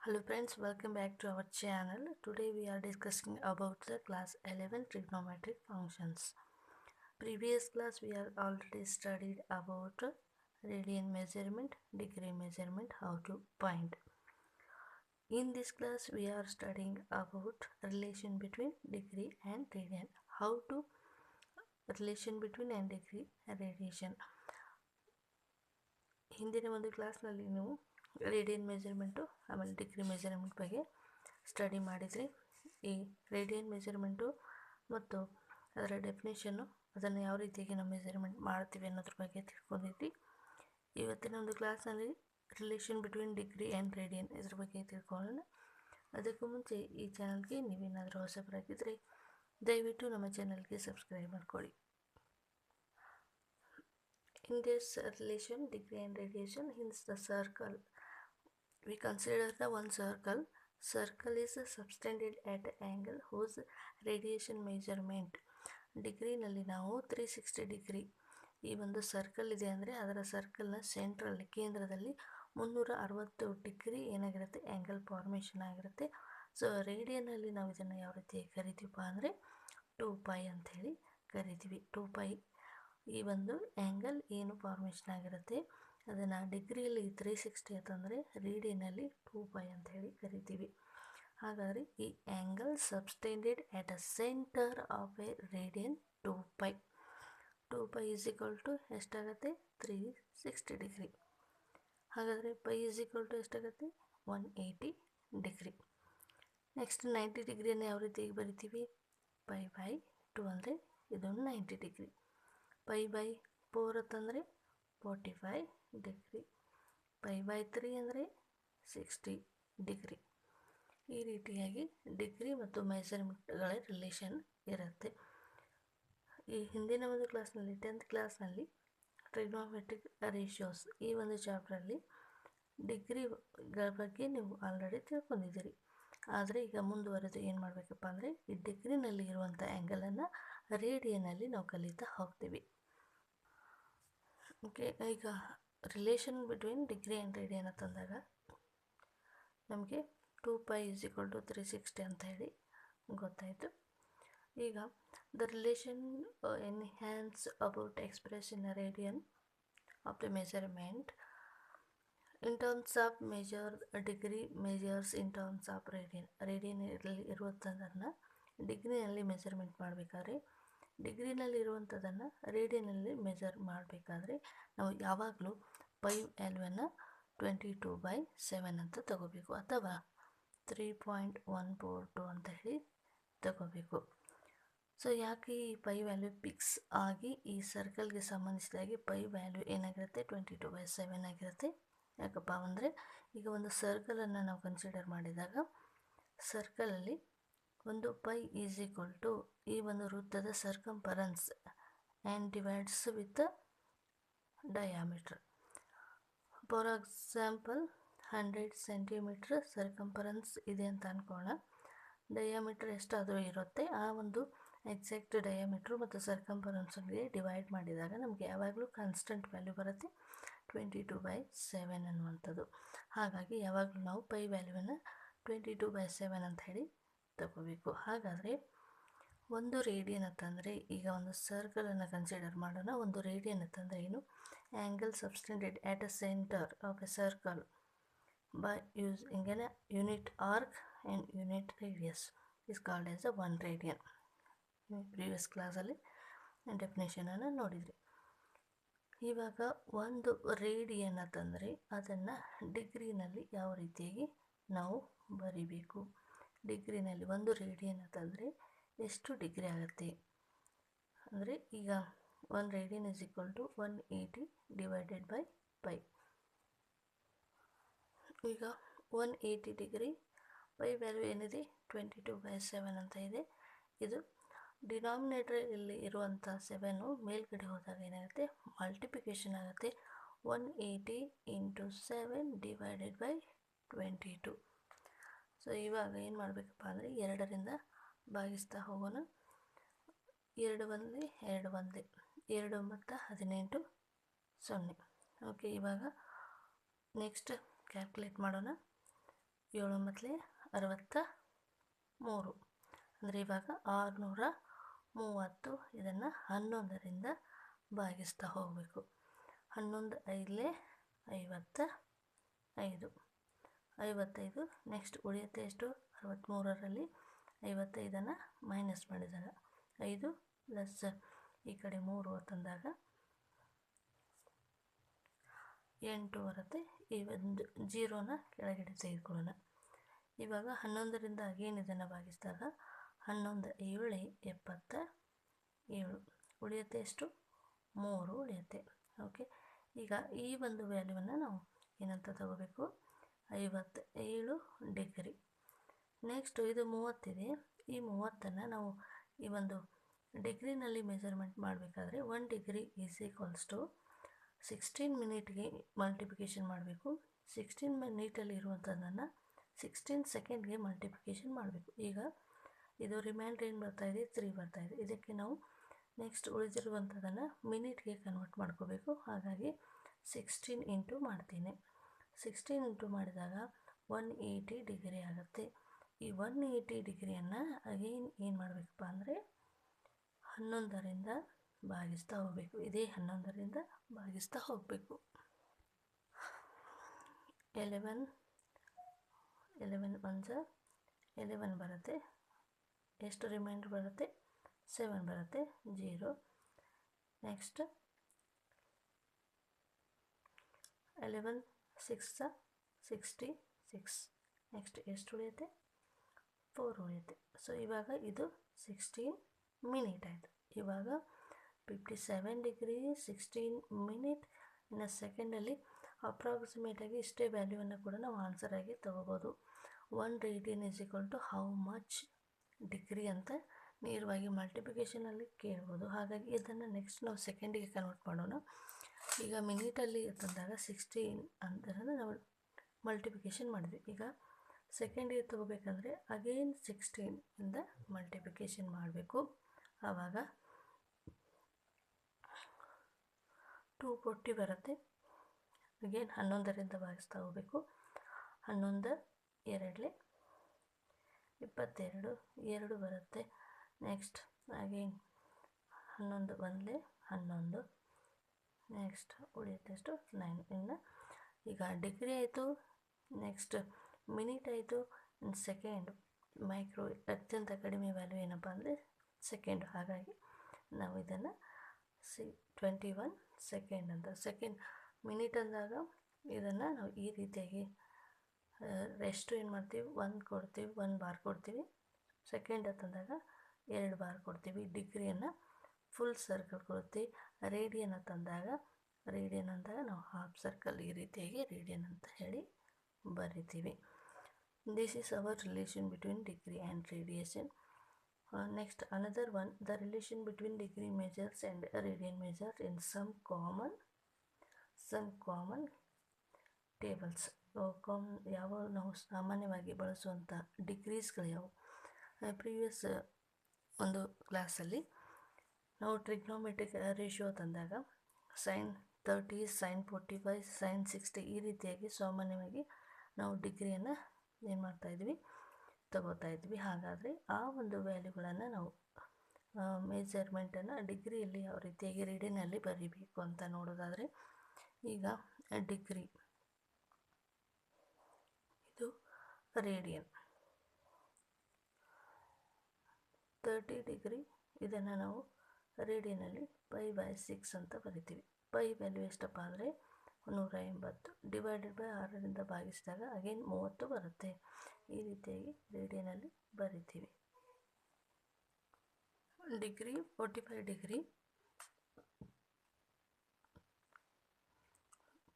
Hello friends, welcome back to our channel. Today we are discussing about the class 11 trigonometric functions. Previous class we are already studied about radian measurement, degree measurement, how to find. In this class we are studying about relation between degree and radian, how to relation between and degree and radiation. ಹಿಂದಿನ ಒಂದು ಕ್ಲಾಸ್ನಲ್ಲಿ ನೀವು radian measurement ಆಮೇಲೆ degree measurement ಬಗ್ಗೆ study ಮಾಡಿದ್ರಿ. ಈ radian measurement ಮತ್ತು ಅದರ ಡೆಫಿನೇಷನ್ನು, ಅದನ್ನು ಯಾವ ರೀತಿಯಾಗಿ ನಾವು ಮೆಜರ್ಮೆಂಟ್ ಮಾಡ್ತೀವಿ ಅನ್ನೋದ್ರ ಬಗ್ಗೆ ತಿಳ್ಕೊಂಡಿದ್ವಿ. ಇವತ್ತಿನ ಒಂದು ಕ್ಲಾಸ್ನಲ್ಲಿ relation between degree and radian ಇದ್ರ ಬಗ್ಗೆ ತಿಳ್ಕೊಳ್ಳೋಣ. ಅದಕ್ಕೂ ಮುಂಚೆ ಈ ಚಾನಲ್ಗೆ ನೀವೇನಾದರೂ ಹೊಸಬರಾಗಿದ್ದರೆ ದಯವಿಟ್ಟು ನಮ್ಮ ಚಾನಲ್ಗೆ ಸಬ್ಸ್ಕ್ರೈಬ್ ಮಾಡ್ಕೊಳ್ಳಿ. In this relation, degree and radiation, hence the circle. We consider the one circle. Circle is subtended at an angle whose radiation measurement ಡಿಗ್ರಿನಲ್ಲಿ ನಾವು 360 ಡಿಗ್ರಿ ಈ ಒಂದು ಸರ್ಕಲ್ ಇದೆ ಅಂದರೆ ಅದರ ಸರ್ಕಲ್ನ ಸೆಂಟ್ರಲ್ಲಿ ಕೇಂದ್ರದಲ್ಲಿ 360 ಡಿಗ್ರಿ ಏನಾಗಿರುತ್ತೆ ಆ್ಯಂಗಲ್ ಫಾರ್ಮೇಷನ್ ಆಗಿರುತ್ತೆ. ಸೊ ರೇಡಿಯನಲ್ಲಿ ನಾವು ಇದನ್ನು ಯಾವ ರೀತಿ ಕರಿತೀವಪ್ಪ ಅಂದರೆ 2π ಅಂಥೇಳಿ ಕರಿತೀವಿ. 2π ಈ ಒಂದು ಆ್ಯಂಗಲ್ ಏನು ಫಾರ್ಮೇಷನ್ ಆಗಿರುತ್ತೆ ಅದನ್ನು ಡಿಗ್ರಿಯಲ್ಲಿ 360 ಅಂತಂದರೆ ರೇಡಿಯನಲ್ಲಿ 2π ಅಂತ ಹೇಳಿ ಕರಿತೀವಿ. ಹಾಗಾದರೆ ಈ angle subtended at a centre of a radian 2π. 2π is equal to ಎಷ್ಟಾಗುತ್ತೆ 360 ಡಿಗ್ರಿ. ಹಾಗಾದರೆ π ಈಸ್ ಈಕ್ವಲ್ ಟು ಎಷ್ಟಾಗುತ್ತೆ 180 ಡಿಗ್ರಿ. ನೆಕ್ಸ್ಟ್ 90 ಡಿಗ್ರಿಯನ್ನು ಯಾವ ರೀತಿಯಾಗಿ ಬರಿತೀವಿ, π/2 ಅಂದರೆ ಇದು 90 ಡಿಗ್ರಿ. π/4 ಅಂತಂದರೆ 45 ಡಿಗ್ರಿ. π/3 ಅಂದರೆ 60 ಡಿಗ್ರಿ. ಈ ರೀತಿಯಾಗಿ ಡಿಗ್ರಿ ಮತ್ತು ಮೆಜರ್ಮೆಂಟ್ಗಳ ರಿಲೇಷನ್ ಇರುತ್ತೆ. ಈ ಹಿಂದಿನ ಒಂದು ಕ್ಲಾಸ್ನಲ್ಲಿ 10th ಕ್ಲಾಸ್ನಲ್ಲಿ ಟ್ರಿಗ್ನೋಮೆಟ್ರಿಕ್ ರೇಷಿಯೋಸ್ ಈ ಒಂದು ಚಾಪ್ಟ್ರಲ್ಲಿ ಡಿಗ್ರಿಗಳ ಬಗ್ಗೆ ನೀವು ಆಲ್ರೆಡಿ ತಿಳ್ಕೊಂಡಿದ್ದೀರಿ. ಆದರೆ ಈಗ ಮುಂದುವರೆದು ಏನು ಮಾಡಬೇಕಪ್ಪ ಅಂದರೆ ಈ ಡಿಗ್ರಿನಲ್ಲಿ ಇರುವಂಥ ಆ್ಯಂಗಲನ್ನು ರೇಡಿಯನಲ್ಲಿ ನಾವು ಕಲಿತಾ ಹೋಗ್ತೀವಿ. ಓಕೆ, ಈಗ relation between degree and radian ಅಂತಂದಾಗ ನಮಗೆ 2π ಈಸ್ ಈಕ್ವಲ್ ಟು 360 ಅಂತ ಹೇಳಿ ಗೊತ್ತಾಯಿತು. ಈಗ the relation enhance about express in radian of the measurement in terms of measure degree measures in terms of radian. ರೇಡಿಯನಲ್ಲಿ ಇರುವಂಥದ್ದನ್ನು ಡಿಗ್ರಿನಲ್ಲಿ ಮೆಜರ್ಮೆಂಟ್ ಮಾಡಬೇಕಾದ್ರೆ, ಡಿಗ್ರಿನಲ್ಲಿ ಇರುವಂಥದ್ದನ್ನು ರೇಡಿಯನಲ್ಲಿ ಮೆಜರ್ ಮಾಡಬೇಕಾದ್ರೆ ನಾವು ಯಾವಾಗಲೂ π ವ್ಯಾಲ್ಯೂವನ್ನು 22/7 ಅಂತ ತಗೋಬೇಕು, ಅಥವಾ 3.142 ಅಂತ ಹೇಳಿ ತಗೋಬೇಕು. ಸೊ ಯಾಕೆ ಈ π ವ್ಯಾಲ್ಯೂ ಫಿಕ್ಸ್ ಆಗಿ ಈ ಸರ್ಕಲ್ಗೆ ಸಂಬಂಧಿಸಿದಾಗಿ π ವ್ಯಾಲ್ಯೂ ಏನಾಗಿರುತ್ತೆ 22/7 ಆಗಿರುತ್ತೆ. ಯಾಕಪ್ಪ ಅಂದರೆ ಈಗ ಒಂದು ಸರ್ಕಲನ್ನು ನಾವು ಕನ್ಸಿಡರ್ ಮಾಡಿದಾಗ ಸರ್ಕಲಲ್ಲಿ ಒಂದು π ಈಸ್ ಈಕ್ವಲ್ ಟು ಈ ಒಂದು ವೃತ್ತದ circumference and divides with diameter. For example 100 centimetre circumference ಇದೆ ಅಂತ ಅಂದ್ಕೊಳ್ಳೋಣ. ಡಯಾಮೀಟರ್ ಎಷ್ಟಾದರೂ ಇರುತ್ತೆ, ಆ ಒಂದು ಎಕ್ಸಾಕ್ಟ್ ಡಯಾಮೀಟ್ರು ಮತ್ತು ಸರ್ಕಂಫರೆನ್ಸ್ಗೆ ಡಿವೈಡ್ ಮಾಡಿದಾಗ ನಮಗೆ ಯಾವಾಗಲೂ ಕಾನ್ಸ್ಟೆಂಟ್ ವ್ಯಾಲ್ಯೂ ಬರುತ್ತೆ 22/7 ಅನ್ನುವಂಥದ್ದು. ಹಾಗಾಗಿ ಯಾವಾಗಲೂ ನಾವು π ವ್ಯಾಲ್ಯೂವನ್ನು 22/7 ಅಂತ ಹೇಳಿ ತಗೋಬೇಕು. ಹಾಗಾದರೆ ಒಂದು ರೇಡಿಯನ್ ಅಂತಂದರೆ, ಈಗ ಒಂದು ಸರ್ಕಲನ್ನು ಕನ್ಸಿಡರ್ ಮಾಡೋಣ. ಒಂದು ರೇಡಿಯನ್ ಅಂತಂದರೆ ಏನು, angle subtended at a centre of a circle by using an unit arc and unit radius is called as a 1 radian. Previous ಕ್ಲಾಸಲ್ಲಿ ಡೆಫಿನೇಷನನ್ನು ನೋಡಿದ್ರಿ. ಇವಾಗ ಒಂದು ರೇಡಿಯನ್ ಅಂತಂದರೆ ಅದನ್ನು ಡಿಗ್ರಿನಲ್ಲಿ ಯಾವ ರೀತಿಯಾಗಿ ನಾವು ಬರಿಬೇಕು. ಡಿಗ್ರಿನಲ್ಲಿ ಒಂದು ರೇಡಿಯನ್ ಅಂತಂದರೆ ಎಷ್ಟು ಡಿಗ್ರಿ ಆಗುತ್ತೆ ಅಂದರೆ, ಈಗ 1 radian is equal to 180 divided by π. ಈಗ 180 ಡಿಗ್ರಿ π ವ್ಯಾಲ್ಯೂ ಏನಿದೆ 22/7 ಅಂತ ಇದೆ. ಇದು ಡಿನಾಮಿನೇಟರ್ ಇಲ್ಲಿ ಇರುವಂಥ 7 ಮೇಲ್ಗಡೆ ಹೋದಾಗ ಏನಾಗುತ್ತೆ ಮಲ್ಟಿಪ್ಲಿಕೇಶನ್ ಆಗುತ್ತೆ. 180 × 7 ಡಿವೈಡೆಡ್ ಬೈ 22. ಸೊ ಇವಾಗ ಏನು ಮಾಡಬೇಕಪ್ಪ ಅಂದರೆ 2ರಿಂದ ಭಾಗಿಸ್ತಾ ಹೋಗೋಣ. 2 1 2 1 2 ಮತ್ತು 18 0. ಓಕೆ, ಇವಾಗ ನೆಕ್ಸ್ಟ್ ಕ್ಯಾಲ್ಕುಲೇಟ್ ಮಾಡೋಣ. 7 ಮತ್ತು 63 ಅಂದರೆ ಇವಾಗ 630. ಇದನ್ನು 11ರಿಂದ ಭಾಗಿಸ್ತಾ ಹೋಗಬೇಕು. 11 5 55. 55 ನೆಕ್ಸ್ಟ್ ಉಳಿಯುತ್ತೆ ಎಷ್ಟು? 63ರಲ್ಲಿ 55 ಮೈನಸ್ ಮಾಡಿದಾಗ 5 ಪ್ಲಸ್ ಈ ಕಡೆ 3 ತಂದಾಗ 8 ಬರುತ್ತೆ. ಈ ಒಂದು ಜೀರೋನ ಕೆಳಗಡೆ ತೆಗೆದುಕೊಳ್ಳೋಣ. ಇವಾಗ 11ರಿಂದ ಅಗೇನ್ ಇದನ್ನು ಭಾಗಿಸಿದಾಗ 11 7 77. ಉಳಿಯುತ್ತೆ ಎಷ್ಟು? 3 ಉಳಿಯುತ್ತೆ. ಓಕೆ, ಈಗ ಈ ಒಂದು ವ್ಯಾಲ್ಯೂವನ್ನು ನಾವು ಏನಂತ ತಗೋಬೇಕು? 57 ಡಿಗ್ರಿ. ನೆಕ್ಸ್ಟು ಇದು 30 ಇದೆ. ಈ 30ನ್ನು ನಾವು ಈ ಒಂದು ಡಿಗ್ರಿನಲ್ಲಿ ಮೆಜರ್ಮೆಂಟ್ ಮಾಡಬೇಕಾದ್ರೆ 1 ಡಿಗ್ರಿ ಈಸ್ ಈಕ್ವಲ್ಸ್ ಟು 16 ಮಿನಿಟ್ಗೆ ಮಲ್ಟಿಪ್ಲಿಕೇಶನ್ ಮಾಡಬೇಕು. 16 ಮಿನಿಟಲ್ಲಿ ಇರುವಂಥದ್ದನ್ನು 16 ಸೆಕೆಂಡ್ಗೆ ಮಲ್ಟಿಪ್ಲಿಕೇಶನ್ ಮಾಡಬೇಕು. ಈಗ ಇದು ರಿಮೈಂಡರ್ ಏನು ಬರ್ತಾಯಿದೆ? 3 ಬರ್ತಾಯಿದೆ. ಇದಕ್ಕೆ ನಾವು ನೆಕ್ಸ್ಟ್ ಉಳಿದಿರುವಂಥದ್ದನ್ನು ಮಿನಿಟ್ಗೆ ಕನ್ವರ್ಟ್ ಮಾಡ್ಕೋಬೇಕು. ಹಾಗಾಗಿ 16 ಇಂಟು ಮಾಡ್ತೀನಿ. 16 ಇಂಟು ಮಾಡಿದಾಗ 180 ಡಿಗ್ರಿ ಆಗುತ್ತೆ. ಈ 180 ಡಿಗ್ರಿಯನ್ನು ಅಗೇನ್ ಏನು ಮಾಡಬೇಕಪ್ಪ ಅಂದರೆ 11ರಿಂದ ಭಾಗಿಸ್ತಾ ಹೋಗಬೇಕು. ಇದೇ 11ರಿಂದ ಭಾಗಿಸ್ತಾ ಹೋಗಬೇಕು. 11 1 11 ಬರುತ್ತೆ. ಎಷ್ಟು ರಿಮೈಂಡರ್ ಬರುತ್ತೆ? 7 ಬರುತ್ತೆ. 0. ನೆಕ್ಸ್ಟ್ 11 6 66. ನೆಕ್ಸ್ಟ್ ಎಷ್ಟು ಉಳಿಯುತ್ತೆ? 4 ಉಳಿಯುತ್ತೆ. ಸೊ ಇವಾಗ ಇದು 16 ಮಿನಿಟ್ ಆಯಿತು. ಇವಾಗ 57 ಡಿಗ್ರಿ 16 ಮಿನಿಟ್ ಇನ್ನು ಸೆಕೆಂಡಲ್ಲಿ ಅಪ್ರಾಕ್ಸಿಮೇಟಾಗಿ ಇಷ್ಟೇ ವ್ಯಾಲ್ಯೂವನ್ನು ಕೂಡ ನಾವು ಆನ್ಸರಾಗಿ ತೊಗೋಬೋದು. 1 radian is equal to how much degree ಅಂತ ನೇರವಾಗಿ ಮಲ್ಟಿಪ್ಲಿಕೇಶನಲ್ಲಿ ಕೇಳ್ಬೋದು. ಹಾಗಾಗಿ ಇದನ್ನು ನೆಕ್ಸ್ಟ್ ನಾವು ಸೆಕೆಂಡಿಗೆ ಕನ್ವರ್ಟ್ ಮಾಡೋಣ. ಈಗ ಮಿನಿಟಲ್ಲಿ ತಂದಾಗ 16 ಅಂತಂದರೆ ನಾವು ಮಲ್ಟಿಪ್ಲಿಕೇಶನ್ ಮಾಡಿದ್ವಿ. ಈಗ ಸೆಕೆಂಡಿಗೆ ತೊಗೋಬೇಕಂದ್ರೆ ಅಗೇನ್ 16 ಇಂದ ಮಲ್ಟಿಪ್ಲಿಕೇಶನ್ ಮಾಡಬೇಕು. ಆವಾಗ 240 ಬರುತ್ತೆ. ಅಗೇನ್ 11ರಿಂದ ಭಾಗಿಸ್ತಾ ಹೋಗಬೇಕು. 11 2 22 2 ಬರುತ್ತೆ. Next again 11 1 11. ನೆಕ್ಸ್ಟ್ ಉಳಿಯುತ್ತೆ ಎಷ್ಟು? 9. ಇನ್ನು ಈಗ ಡಿಗ್ರಿ ಆಯಿತು, ನೆಕ್ಸ್ಟ್ ಮಿನಿಟ್ ಆಯಿತು, ಸೆಕೆಂಡ್ ಮೈಕ್ರೋ ಅತ್ಯಂತ ಕಡಿಮೆ ವ್ಯಾಲ್ಯೂ ಏನಪ್ಪ ಅಂದರೆ ಸೆಕೆಂಡ್. ಹಾಗಾಗಿ ನಾವು ಇದನ್ನು 21 ಸೆಕೆಂಡ್ ಅಂತ. ಸೆಕೆಂಡ್ ಮಿನಿಟ್ ಅಂದಾಗ ಇದನ್ನು ನಾವು ಈ ರೀತಿಯಾಗಿ ರೆಸ್ಟು ಏನು ಮಾಡ್ತೀವಿ? 1 ಕೊಡ್ತೀವಿ, 1 ಬಾರ್ ಕೊಡ್ತೀವಿ. ಸೆಕೆಂಡ್ ಅಂತಂದಾಗ 2 ಬಾರ್ ಕೊಡ್ತೀವಿ. ಡಿಗ್ರಿಯನ್ನು ಫುಲ್ ಸರ್ಕಲ್ ಕೊಡ್ತೀವಿ. ರೇಡಿಯನ್ ಅಂತಂದಾಗ ನಾವು ಹಾಫ್ ಸರ್ಕಲ್ ಈ ರೀತಿಯಾಗಿ ರೇಡಿಯನ್ ಅಂತ ಹೇಳಿ ಬರಿತೀವಿ. This is our relation between degree and radian. Next another one, the relation between degree measures and radian measures in some common tables. ಯಾವ ನಾವು ಸಾಮಾನ್ಯವಾಗಿ ಬಳಸುವಂಥ ಡಿಗ್ರೀಸ್ಗಳು ಯಾವುವು? ಪ್ರೀವಿಯಸ್ ಒಂದು ಕ್ಲಾಸಲ್ಲಿ ನಾವು ಟ್ರಿಗ್ನೋಮೆಟ್ರಿಕ್ ರೇಷಿಯೋ ತಂದಾಗ sin 30, sin 45, sin 60 ಈ ರೀತಿಯಾಗಿ ಸಾಮಾನ್ಯವಾಗಿ ನಾವು ಡಿಗ್ರಿಯನ್ನು ಏನು ಮಾಡ್ತಾಯಿದ್ವಿ? ತಗೋತಾ ಇದ್ವಿ. ಹಾಗಾದರೆ ಆ ಒಂದು ವ್ಯಾಲ್ಯೂಗಳನ್ನು ನಾವು ಮೆಜರ್ಮೆಂಟನ್ನು ಡಿಗ್ರಿಯಲ್ಲಿ ಯಾವ ರೀತಿಯಾಗಿ ರೇಡಿಯನ್ನಲ್ಲಿ ಬರೀಬೇಕು ಅಂತ ನೋಡೋದಾದರೆ, ಈಗ ಡಿಗ್ರಿ ಇದು ರೇಡಿಯನ್ 30 ಡಿಗ್ರಿ, ಇದನ್ನು ನಾವು ರೇಡಿಯನಲ್ಲಿ π/6 ಅಂತ ಬರಿತೀವಿ. ಪೈ ವ್ಯಾಲ್ಯೂ ಎಷ್ಟಪ್ಪ ಅಂದರೆ 180 ಡಿವೈಡೆಡ್ ಬೈ 6ರಿಂದ ಭಾಗಿಸಿದಾಗ ಅಗೇನ್ 30 ಬರುತ್ತೆ. ಈ ರೀತಿಯಾಗಿ ರೇಡಿಯನಲ್ಲಿ ಬರಿತೀವಿ. ಡಿಗ್ರಿ 45 ಡಿಗ್ರಿ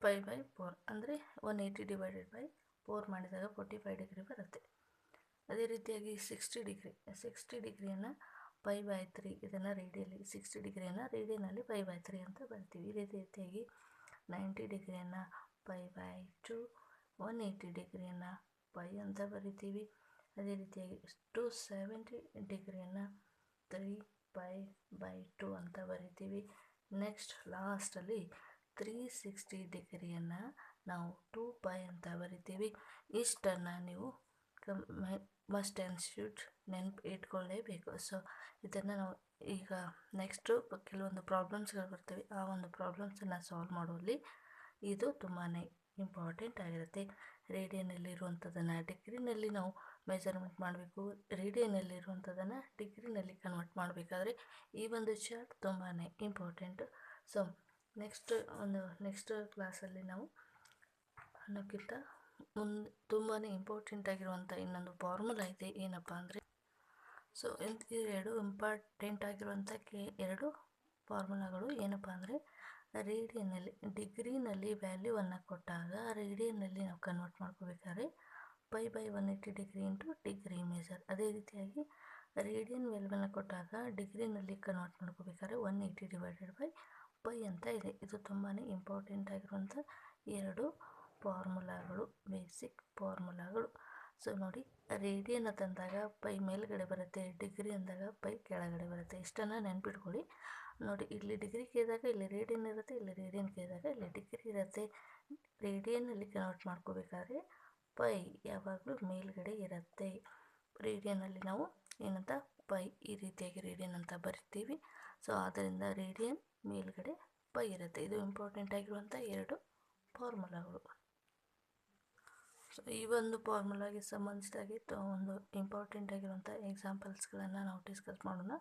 π/4 ಅಂದರೆ 180 ಡಿವೈಡೆಡ್ ಬೈ 4 ಮಾಡಿದಾಗ 45 ಡಿಗ್ರಿ ಬರುತ್ತೆ. ಅದೇ ರೀತಿಯಾಗಿ 60 ಡಿಗ್ರಿಯನ್ನು π/3, ಇದನ್ನು ರೇಡಿಯಲ್ಲಿ 60 ಡಿಗ್ರಿಯನ್ನು ರೇಡಿಯನಲ್ಲಿ π/3 ಅಂತ ಬರ್ತೀವಿ. ಇದೇ ರೀತಿಯಾಗಿ 90 ಡಿಗ್ರಿಯನ್ನು π/2, 180 ಡಿಗ್ರಿಯನ್ನು π ಅಂತ ಬರಿತೀವಿ. ಅದೇ ರೀತಿಯಾಗಿ 270 ಡಿಗ್ರಿಯನ್ನು 3π/2 ಅಂತ ಬರಿತೀವಿ. ನೆಕ್ಸ್ಟ್ ಲಾಸ್ಟಲ್ಲಿ 360 ಡಿಗ್ರಿಯನ್ನು ನಾವು 2π ಅಂತ ಬರಿತೀವಿ. ಇಷ್ಟನ್ನು ನೀವು ಮಸ್ಟ್ ಆ್ಯಂಡ್ ಶುಡ್ ಇಟ್ಕೊಳ್ಳೇಬೇಕು. ಸೊ ಇದನ್ನು ನಾವು ಈಗ ನೆಕ್ಸ್ಟು ಕೆಲವೊಂದು ಪ್ರಾಬ್ಲಮ್ಸ್ಗಳು ಬರ್ತವೆ. ಆ ಒಂದು ಪ್ರಾಬ್ಲಮ್ಸನ್ನು ಸಾಲ್ವ್ ಮಾಡುವಲ್ಲಿ ಇದು ತುಂಬಾ ಇಂಪಾರ್ಟೆಂಟ್ ಆಗಿರುತ್ತೆ. ರೇಡಿಯನ್ನಲ್ಲಿರುವಂಥದ್ದನ್ನು ಡಿಗ್ರಿನಲ್ಲಿ ನಾವು ಮೆಜರ್ಮೆಂಟ್ ಮಾಡಬೇಕು. ರೇಡಿಯನ್ನಲ್ಲಿರುವಂಥದ್ದನ್ನು ಡಿಗ್ರಿನಲ್ಲಿ ಕನ್ವರ್ಟ್ ಮಾಡಬೇಕಾದ್ರೆ ಈ ಒಂದು ಚಾರ್ಟ್ ತುಂಬಾ ಇಂಪಾರ್ಟೆಂಟು. ಸೊ ನೆಕ್ಸ್ಟ್ ಕ್ಲಾಸಲ್ಲಿ ನಾವು ಅನ್ನೋಕ್ಕಿಂತ ತುಂಬಾ ಇಂಪಾರ್ಟೆಂಟ್ ಆಗಿರುವಂಥ ಇನ್ನೊಂದು ಫಾರ್ಮುಲಾ ಇದೆ. ಏನಪ್ಪ ಅಂದರೆ ಸೊ ಎರಡು ಇಂಪಾರ್ಟೆಂಟ್ ಆಗಿರುವಂಥ ಎರಡು ಫಾರ್ಮುಲಾಗಳು ಏನಪ್ಪ ಅಂದರೆ ರೇಡಿಯನ್ನಲ್ಲಿ ಡಿಗ್ರಿನಲ್ಲಿ ವ್ಯಾಲ್ಯೂವನ್ನು ಕೊಟ್ಟಾಗ ರೇಡಿಯನ್ನಲ್ಲಿ ನಾವು ಕನ್ವರ್ಟ್ ಮಾಡ್ಕೋಬೇಕಾದ್ರೆ π/180 ಡಿಗ್ರಿ ಇಂಟು ಡಿಗ್ರಿ ಮೇಜರ್. ಅದೇ ರೀತಿಯಾಗಿ ರೇಡಿಯನ್ ವ್ಯಾಲ್ಯೂವನ್ನು ಕೊಟ್ಟಾಗ ಡಿಗ್ರಿನಲ್ಲಿ ಕನ್ವರ್ಟ್ ಮಾಡ್ಕೋಬೇಕಾದ್ರೆ 180 ಡಿವೈಡೆಡ್ ಬೈ π ಅಂತ ಇದೆ. ಇದು ತುಂಬಾ ಇಂಪಾರ್ಟೆಂಟ್ ಆಗಿರುವಂಥ ಎರಡು ಫಾರ್ಮುಲಾಗಳು, ಬೇಸಿಕ್ ಫಾರ್ಮುಲಾಗಳು. ಸೊ ನೋಡಿ, ರೇಡಿಯನ್ ತಂದಾಗ ಪೈ ಮೇಲ್ಗಡೆ ಬರುತ್ತೆ, ಡಿಗ್ರಿ ಅಂದಾಗ ಪೈ ಕೆಳಗಡೆ ಬರುತ್ತೆ. ಇಷ್ಟನ್ನು ನೆನ್ಪಿಟ್ಕೊಳ್ಳಿ. ನೋಡಿ, ಇಲ್ಲಿ ಡಿಗ್ರಿ ಕೇಳಿದಾಗ ಇಲ್ಲಿ ರೇಡಿಯನ್ ಇರುತ್ತೆ, ಇಲ್ಲಿ ರೇಡಿಯನ್ ಕೇಳಿದಾಗ ಇಲ್ಲಿ ಡಿಗ್ರಿ ಇರುತ್ತೆ. ರೇಡಿಯನ್ನಲ್ಲಿ ಕನ್ವರ್ಟ್ ಮಾಡ್ಕೋಬೇಕಾದ್ರೆ ಪೈ ಯಾವಾಗಲೂ ಮೇಲ್ಗಡೆ ಇರುತ್ತೆ. ರೇಡಿಯನ್ನಲ್ಲಿ ನಾವು ಏನಂತ ಪೈ ಈ ರೀತಿಯಾಗಿ ರೇಡಿಯನ್ ಅಂತ ಬರಿತೀವಿ. ಸೊ ಆದ್ದರಿಂದ ರೇಡಿಯನ್ ಮೇಲ್ಗಡೆ ಪೈ ಇರುತ್ತೆ. ಇದು ಇಂಪಾರ್ಟೆಂಟ್ ಆಗಿರುವಂಥ ಎರಡು ಫಾರ್ಮುಲಾಗಳು. ಸೊ ಈ ಒಂದು ಫಾರ್ಮುಲಾಗೆ ಸಂಬಂಧಿಸಿದಾಗೆ ಒಂದು ಇಂಪಾರ್ಟೆಂಟ್ ಆಗಿರುವಂಥ ಎಕ್ಸಾಂಪಲ್ಸ್ಗಳನ್ನು ನಾವು ಡಿಸ್ಕಸ್ ಮಾಡೋಣ.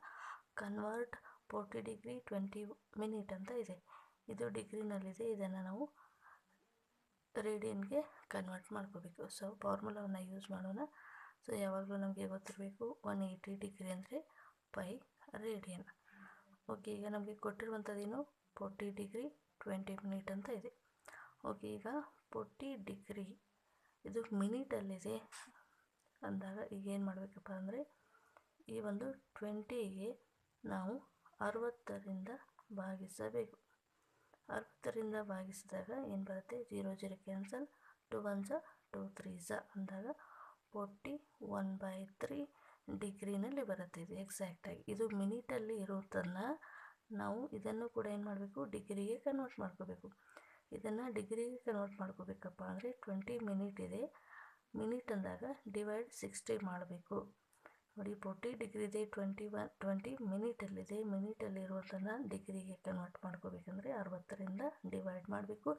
ಕನ್ವರ್ಟ್ 40 ಡಿಗ್ರಿ 20 ಮಿನಿಟ್ ಅಂತ ಇದೆ. ಇದು ಡಿಗ್ರಿನಲ್ಲಿದೆ. ಇದನ್ನು ನಾವು ರೇಡಿಯನ್ಗೆ ಕನ್ವರ್ಟ್ ಮಾಡ್ಕೋಬೇಕು. ಸೊ ಫಾರ್ಮುಲಾವನ್ನು ಯೂಸ್ ಮಾಡೋಣ. ಸೊ ಯಾವಾಗಲೂ ನಮಗೆ ಗೊತ್ತಿರಬೇಕು 180 ಡಿಗ್ರಿ ಅಂದರೆ ಪೈ ರೇಡಿಯನ್. ಓಕೆ, ಈಗ ನಮಗೆ ಕೊಟ್ಟಿರುವಂಥದ್ದೇನು 40 ಡಿಗ್ರಿ 20 ಮಿನಿಟ್ ಅಂತ ಇದೆ. ಓಕೆ, ಈಗ 40 ಡಿಗ್ರಿ ಇದು ಮಿನಿಟಲ್ಲಿದೆ ಅಂದಾಗ ಈಗ ಏನು ಮಾಡಬೇಕಪ್ಪ ಅಂದರೆ ಈ ಒಂದು 20ಗೆ ನಾವು 60ರಿಂದ ಭಾಗಿಸಬೇಕು. 60ರಿಂದ ಭಾಗಿಸಿದಾಗ ಏನು ಬರುತ್ತೆ, 0 0 ಕ್ಯಾನ್ಸಲ್, 2 1 2 3 ಅಂದಾಗ 41/3 ಡಿಗ್ರಿನಲ್ಲಿ ಬರುತ್ತೆ. ಇದು ಎಕ್ಸಾಕ್ಟಾಗಿ ಇದು ಮಿನಿಟಲ್ಲಿ ಇರೋದನ್ನು ನಾವು ಇದನ್ನು ಕೂಡ ಏನು ಮಾಡಬೇಕು, ಡಿಗ್ರಿಗೆ ಕನ್ವರ್ಟ್ ಮಾಡ್ಕೋಬೇಕು. ಇದನ್ನು ಡಿಗ್ರಿಗೆ ಕನ್ವರ್ಟ್ ಮಾಡ್ಕೋಬೇಕಪ್ಪ ಅಂದರೆ 20 ಮಿನಿಟ್ ಇದೆ. ಮಿನಿಟ್ ಅಂದಾಗ ಡಿವೈಡ್ 60 ಮಾಡಬೇಕು. ನೋಡಿ, 40 ಡಿಗ್ರಿ ಇದೆ, 20 ಮಿನಿಟಲ್ಲಿದೆ. ಮಿನಿಟಲ್ಲಿರುವುದನ್ನು ಡಿಗ್ರಿಗೆ ಕನ್ವರ್ಟ್ ಮಾಡ್ಕೋಬೇಕಂದ್ರೆ 60ರಿಂದ ಡಿವೈಡ್ ಮಾಡಬೇಕು.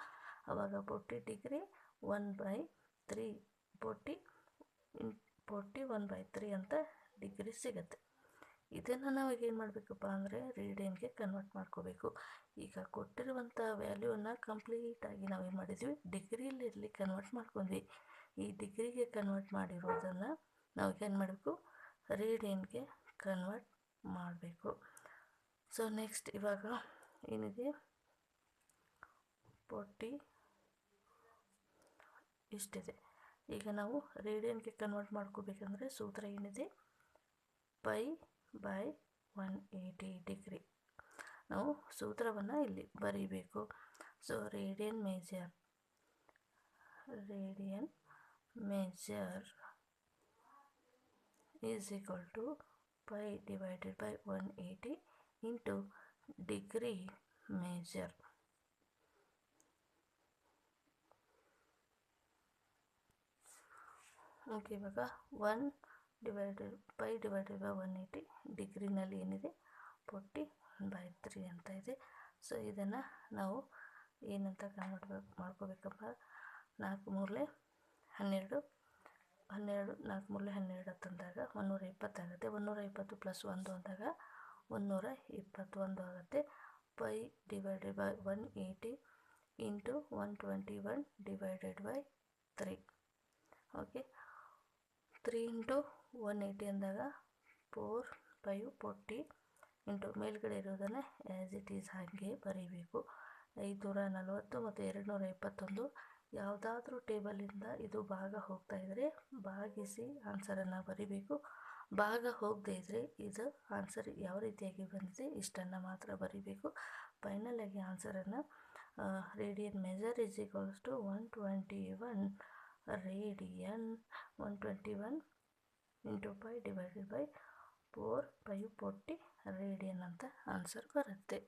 ಆವಾಗ 40 ಡಿಗ್ರಿ 1/3 41/3 ಅಂತ ಡಿಗ್ರಿ ಸಿಗುತ್ತೆ. ಇದನ್ನು ನಾವು ಏನು ಮಾಡಬೇಕಪ್ಪ ಅಂದರೆ ರೇಡಿಯನ್ಗೆ ಕನ್ವರ್ಟ್ ಮಾಡ್ಕೋಬೇಕು. ಈಗ ಕೊಟ್ಟಿರುವಂಥ ವ್ಯಾಲ್ಯೂವನ್ನು ಕಂಪ್ಲೀಟಾಗಿ ನಾವು ಏನು ಮಾಡಿದ್ವಿ, ಡಿಗ್ರಿಯಲ್ಲಿ ಕನ್ವರ್ಟ್ ಮಾಡ್ಕೊಂಡ್ವಿ. ಈ ಡಿಗ್ರಿಗೆ ಕನ್ವರ್ಟ್ ಮಾಡಿರೋದನ್ನು ನಾವು ಏನು ಮಾಡಬೇಕು, ರೇಡಿಯನ್ಗೆ ಕನ್ವರ್ಟ್ ಮಾಡಬೇಕು. ಸೊ ನೆಕ್ಸ್ಟ್ ಇವಾಗ ಏನಿದೆ 40 ಇಷ್ಟಿದೆ. ಈಗ ನಾವು ರೇಡಿಯನ್ಗೆ ಕನ್ವರ್ಟ್ ಮಾಡ್ಕೋಬೇಕಂದ್ರೆ ಸೂತ್ರ ಏನಿದೆ, π/180 ಡಿಗ್ರಿ. ನಾವು ಸೂತ್ರವನ್ನು ಇಲ್ಲಿ ಬರೀಬೇಕು. So radian measure is equal to π/180 into degree measure. Okay, ಇವಾಗ π/180 ಡಿಗ್ರಿನಲ್ಲಿ ಏನಿದೆ 40/3 ಅಂತ ಇದೆ. ಸೊ ಇದನ್ನು ನಾವು ಏನಂತ ಕನ್ವರ್ಟ್ ಮಾಡ್ಕೋಬೇಕಪ್ಪ, 4 3 12 4 3 12 ತಂದಾಗ 120 ಆಗುತ್ತೆ. 120 + 1 ಅಂದಾಗ 121 ಆಗುತ್ತೆ. π/180 ಇಂಟು 121/3. ಓಕೆ, 3 ಇಂಟು 180 ಅಂದಾಗ 4 5 40 ಇಂಟು ಮೇಲ್ಗಡೆ ಇರೋದನ್ನು ಆ್ಯಸ್ ಇಟ್ ಈಸ್ ಹಾಗೆ ಬರೀಬೇಕು. 540 ಮತ್ತು 221 ಯಾವುದಾದ್ರೂ ಟೇಬಲಿಂದ ಇದು ಭಾಗ ಹೋಗ್ತಾ ಇದ್ದರೆ ಭಾಗಿಸಿ ಆನ್ಸರನ್ನು ಬರೀಬೇಕು. ಭಾಗ ಹೋಗದೇ ಇದ್ದರೆ ಇದು ಆನ್ಸರ್ ಯಾವ ರೀತಿಯಾಗಿ ಬಂದಿದೆ ಇಷ್ಟನ್ನು ಮಾತ್ರ ಬರೀಬೇಕು. ಫೈನಲಾಗಿ ಆನ್ಸರನ್ನು radian measure is equals to 121 radian 121 into π divided by 4 5 40 radian ಅಂತ ಆನ್ಸರ್ ಬರುತ್ತೆ.